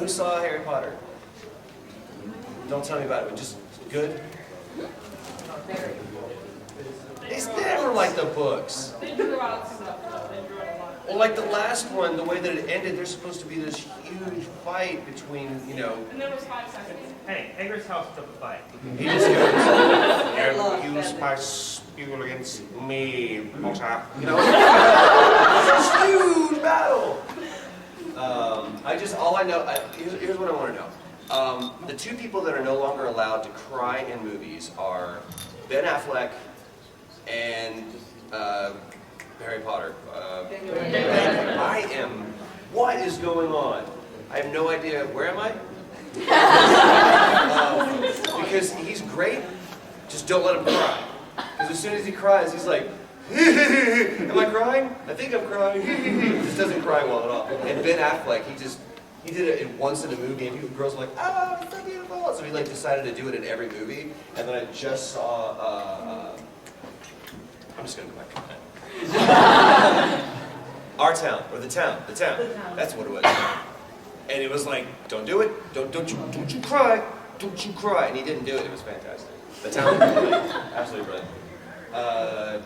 who saw Harry Potter? Don't tell me about it, but just good? It's never like the books. They drew out stuff. They drew out a lot. Well, like the last one, the way that it ended, there's supposed to be this huge fight between, you know... And there was 5 seconds. Hey, Edgar's house took a fight. He just goes, you use my spew against me, Potter. You know? It's a huge battle! All I know, here's what I want to know. The two people that are no longer allowed to cry in movies are Ben Affleck and Harry Potter. What is going on? I have no idea. Where am I? Because he's great, just don't let him cry. Because as soon as he cries, he's like, am I crying? I think I'm crying. He just doesn't cry well at all. And Ben Affleck, he did it once in a movie, and girls were like, oh, it's so beautiful. So he like decided to do it in every movie. And then I just saw, I'm just gonna go back to that. Our Town, or The Town. That's what it was. And it was like, don't do it, don't you cry, don't you cry. And he didn't do it, it was fantastic. The Town was brilliant, absolutely brilliant.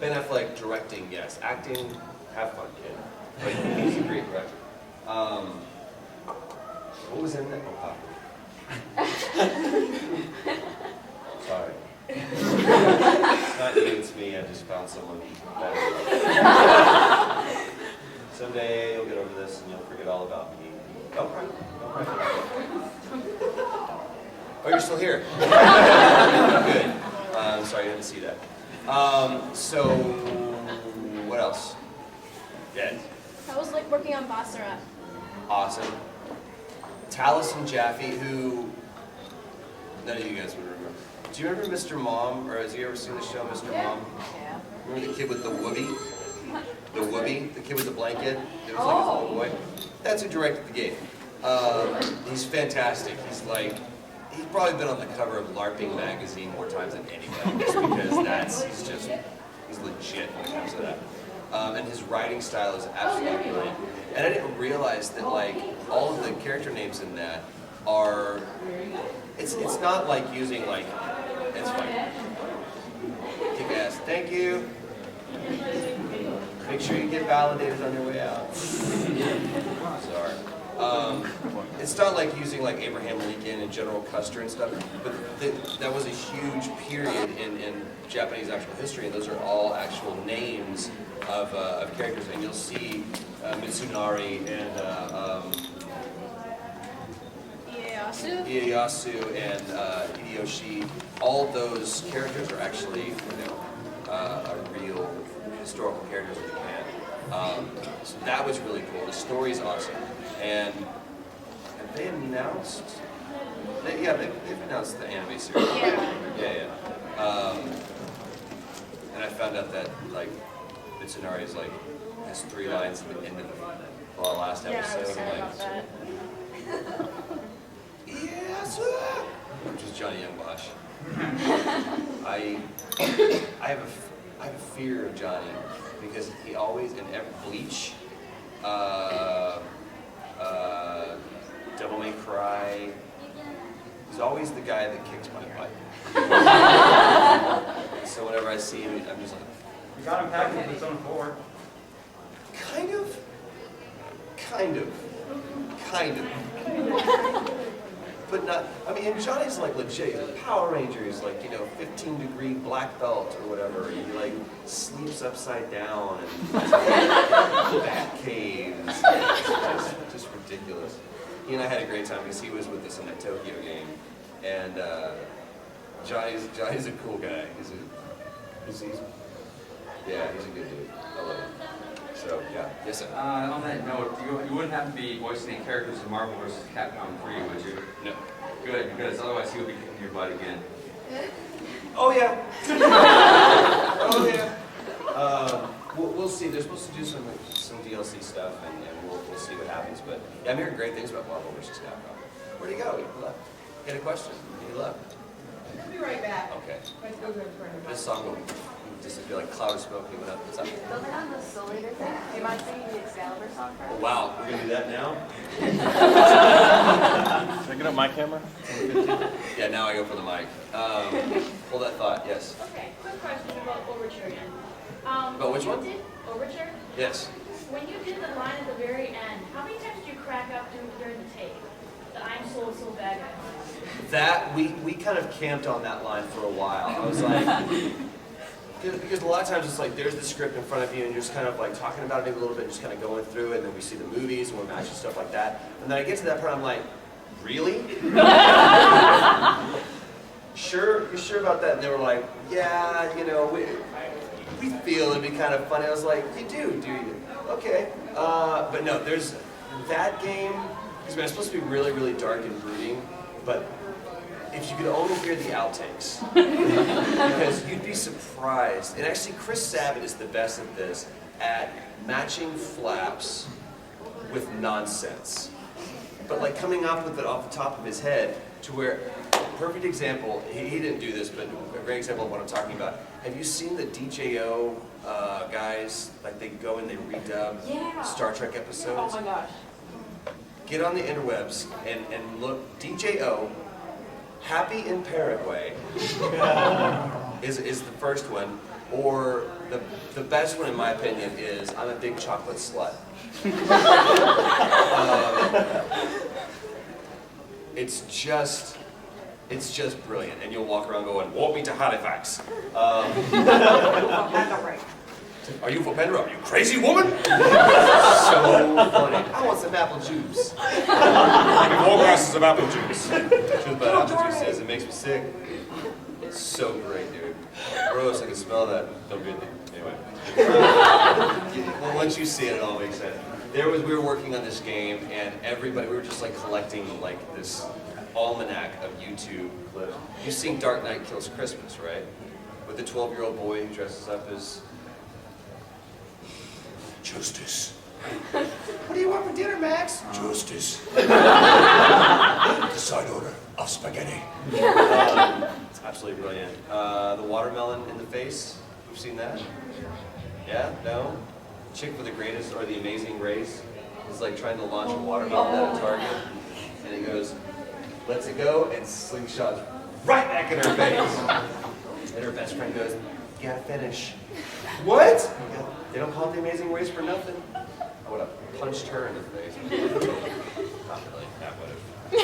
Ben Affleck directing, yes. Acting, have fun, kid. But he's a great director. What was in that? Oh, sorry. Not you, it's me, I just found someone better. Someday you'll get over this and you'll forget all about me. Don't cry. Don't cry. Oh, you're still here. Good. Sorry, you didn't see that. So, what else? Jen? How was like working on Basara? Awesome. Taliesin Jaffe, who none of you guys would remember. Do you remember Mr. Mom, or has you ever seen the show Mr. Mom? Yeah. Remember the kid with the whoopee? The whoopee? The kid with the blanket? It was like his little boy. That's who directed the game. He's fantastic. He's probably been on the cover of LARPing magazine more times than anybody, just because he's legit when it comes to that. And his writing style is absolutely brilliant. And I didn't realize that like all of the character names in that are, it's not like using like, it's fine. Kick ass, thank you. Make sure you get validated on your way out. Sorry. It's not like using like Abraham Lincoln and General Custer and stuff, but that was a huge period in Japanese actual history, and those are all actual names of characters, and you'll see Mitsunari and Ieyasu and Hideyoshi. All those characters are actually real historical characters of Japan. So that was really cool. The story's awesome. And have they announced? They've announced the anime series. Yeah. And I found out that like Mitsunari is like has 3 lines at the end of the last episode. Yeah, I was sad about that. Yes, which was Johnny Youngbosh. I have a fear of Johnny because he always in every Bleach. Devil May Cry. He's always the guy that kicks my butt. So whenever I see him, I'm just like... You got him packed in Persona 4. Kind of. But not, I mean, and Johnny's like legit, he's a Power Ranger, he's like, 15-degree black belt or whatever. He like sleeps upside down and bat caves. Just ridiculous. He and I had a great time because he was with us in that Tokyo game. And Johnny's a cool guy. He's a good dude. I love him. So, yeah. Yes, sir. On that note, you wouldn't have to be voicing any characters in Marvel vs. Capcom 3, would you? No. Good, because otherwise he would be kicking your butt again. Oh, yeah. Oh, yeah. We'll see. They're supposed to do some DLC stuff, and we'll see what happens. But yeah, I'm hearing great things about Marvel vs. Capcom. Where'd he go? He left. He had a question. He left. I'll be right back. Okay. Let's go to the This song will disappear like cloud of smoke. He went up. What's up? Don't they have the Soul Eater thing? Do you mind singing the Excalibur song for us? Wow, we're gonna do that now? up my camera? Yeah, now I go for the mic. Hold that thought, yes. Okay, quick question about Overture again. About which one? Overture? Yes. When you did the line at the very end, how many times did you crack up during the take? The I'm so bad guy line. That, we kind of camped on that line for a while. I was like, because a lot of times it's like there's the script in front of you and you're just kind of like talking about it maybe a little bit, just kind of going through it, and then we see the movies and we're matching stuff like that. And then I get to that part, I'm like, really? Sure, you sure about that? And they were like, yeah, you know, we feel it'd be kind of funny. I was like, you do you? Okay. But no, there's that game, because it's supposed to be really, really dark and brooding, but if you could only hear the outtakes, because you'd be surprised. And actually, Chris Sabat is the best at this, at matching flaps with nonsense. But like coming up with it off the top of his head to where, perfect example, he didn't do this, but a great example of what I'm talking about. Have you seen the DJO guys, like they go and they redub Star Trek episodes? Oh my gosh. Get on the interwebs and look, DJO, Happy in Paraguay is the first one, or the best one in my opinion is I'm a Big Chocolate Slut. It's just brilliant, and you'll walk around going, "Walk me to Halifax." Are you for Penrod? You crazy woman? So funny. I want some apple juice. Give me 4 glasses of apple juice. The truth about apple juice is it makes me sick. It's so great, dude. Gross, I can smell that. Don't be anyway. Well, once you see it, it all makes sense. We were working on this game, and everybody, we were just like collecting like this almanac of YouTube clips. You've seen Dark Knight Kills Christmas, right? With the 12-year-old boy who dresses up as Justice. What do you want for dinner, Max? Justice. The side order of spaghetti. It's absolutely brilliant. The watermelon in the face. We've seen that? Yeah? No? Chick with the greatest or the amazing race is like trying to launch a watermelon at a target, and he goes, lets it go, and slingshots right back in her face. And her best friend goes, you gotta finish. What? Yeah, they don't call it the amazing race for nothing. I would have punched her in the face. Not really, that would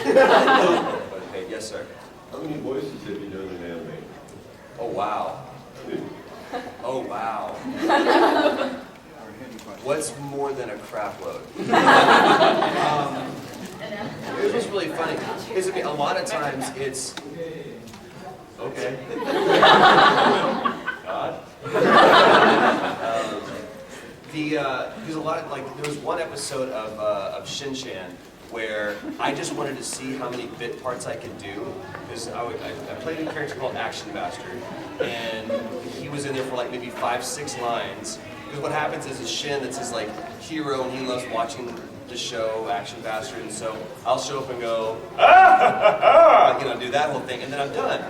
have. But hey, yes, sir. How many voices have you done in anime? Oh, wow. Oh, wow. What's more than a crap load? It was really funny. Because I mean, a lot of times it's okay. God. Because a lot of like there was one episode of Shin-Chan where I just wanted to see how many bit parts I could do. Because I played a character called Action Bastard, and he was in there for like maybe 5-6 lines. Because what happens is Shin, that's his like hero, and he loves watching the show Action Bastard, and so I'll show up and go, you know, do that whole thing, and then I'm done.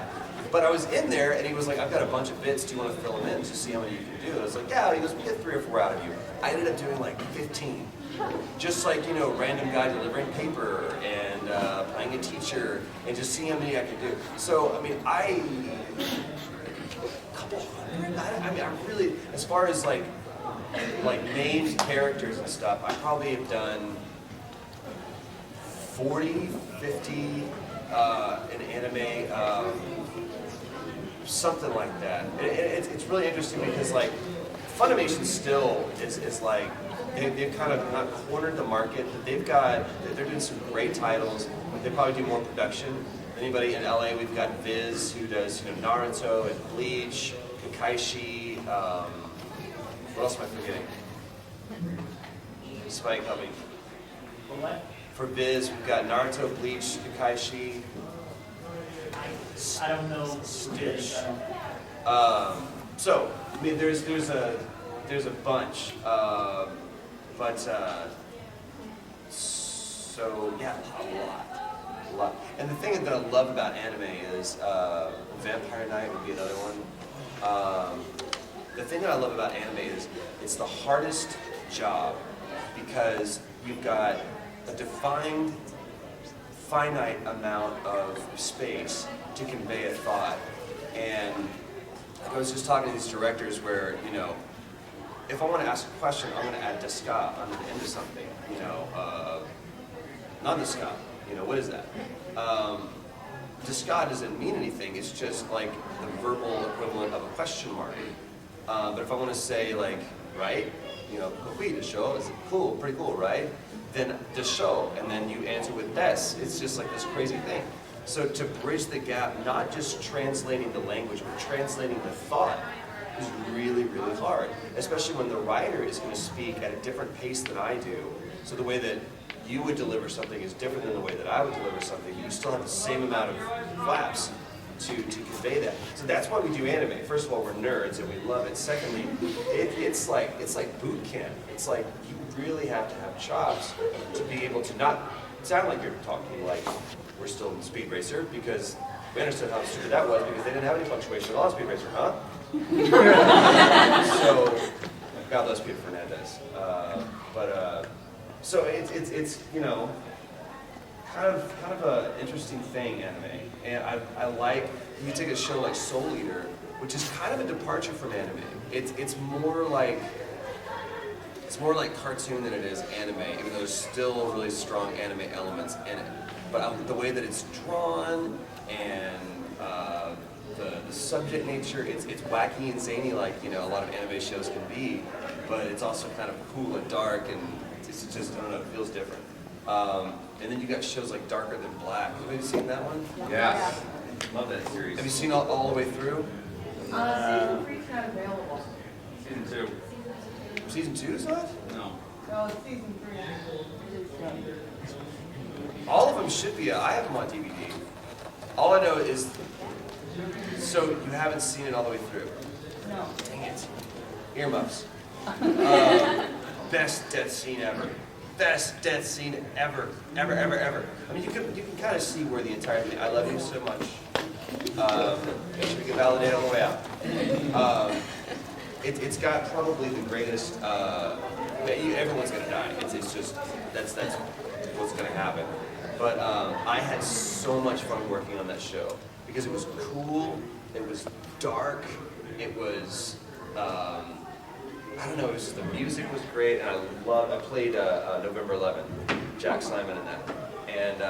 But I was in there, and he was like, I've got a bunch of bits, do you want to fill them in to see how many you can do? And I was like, yeah, he goes, we get 3 or 4 out of you. I ended up doing like 15. Just like, you know, random guy delivering paper, and playing a teacher, and just seeing how many I could do. So, I mean, a couple hundred, I mean, I really, as far as like named characters and stuff, I probably have done 40, 50 in anime, something like that. It's really interesting because like Funimation still is like they've kind of not cornered the market, but they're doing some great titles. They probably do more production. Anybody in LA? We've got Viz who does Naruto and Bleach, Kakaishi. What else am I forgetting? Spike, help me. For Viz, we've got Naruto, Bleach, Kakaishi. I don't know. Stitch. So, I mean, there's a bunch, but so yeah, a lot. And the thing that I love about anime is Vampire Knight would be another one. The thing that I love about anime is it's the hardest job because you've got a defined finite amount of space to convey a thought. And I was just talking to these directors where, you know, if I want to ask a question, I'm going to add desca on the end of something, you know, non-desca, you know, what is that? Desca doesn't mean anything, it's just like the verbal equivalent of a question mark. But if I want to say like, right, you know, oui, the show is cool, pretty cool, right? Then the show, and then you answer with des. It's just like this crazy thing. So to bridge the gap, not just translating the language, but translating the thought is really, really hard. Especially when the writer is going to speak at a different pace than I do. So the way that you would deliver something is different than the way that I would deliver something. You still have the same amount of flaps to convey that. So that's why we do anime. First of all, we're nerds and we love it. Secondly, it's like boot camp. It's like you really have to have chops to be able to not sound like you're talking like we're still in Speed Racer, because we understood how stupid that was because they didn't have any punctuation at all in Speed Racer, huh? So, God bless Peter Fernandez. So it's you know, kind of an interesting thing, anime. And I like, you take a show like Soul Eater, which is kind of a departure from anime. It's more like cartoon than it is anime, even though there's still really strong anime elements in it. But the way that it's drawn and the subject nature, it's wacky and zany like, you know, a lot of anime shows can be, but it's also kind of cool and dark, and it's just, I don't know, it feels different. And then you got shows like Darker Than Black. Have you seen that one? Yeah. Love that series. Have you seen all the way through? Season 3's not available. Season 2. Season 2 is not? No. No, it's season 3. All of them should be. I have them on DVD. All I know is, so you haven't seen it all the way through. No. Dang it. Earmuffs. Best death scene ever. Best death scene ever. Ever, ever, ever. I mean, you can kind of see where the entire thing, I love you so much. Make sure we can validate all the way out. It's got probably the greatest, everyone's gonna die. It's just, that's what's gonna happen. But I had so much fun working on that show because it was cool, it was dark, it was, I don't know, it was just, the music was great, and I played November 11th, Jack Simon in that. And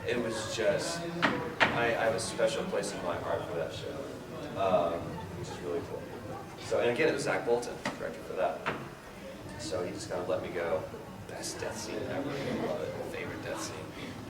it was just, I have a special place in my heart for that show, which is really cool. So, and again, it was Zach Bolton, director for that. So he just kind of let me go. Best death scene ever. I love it. Favorite death scene.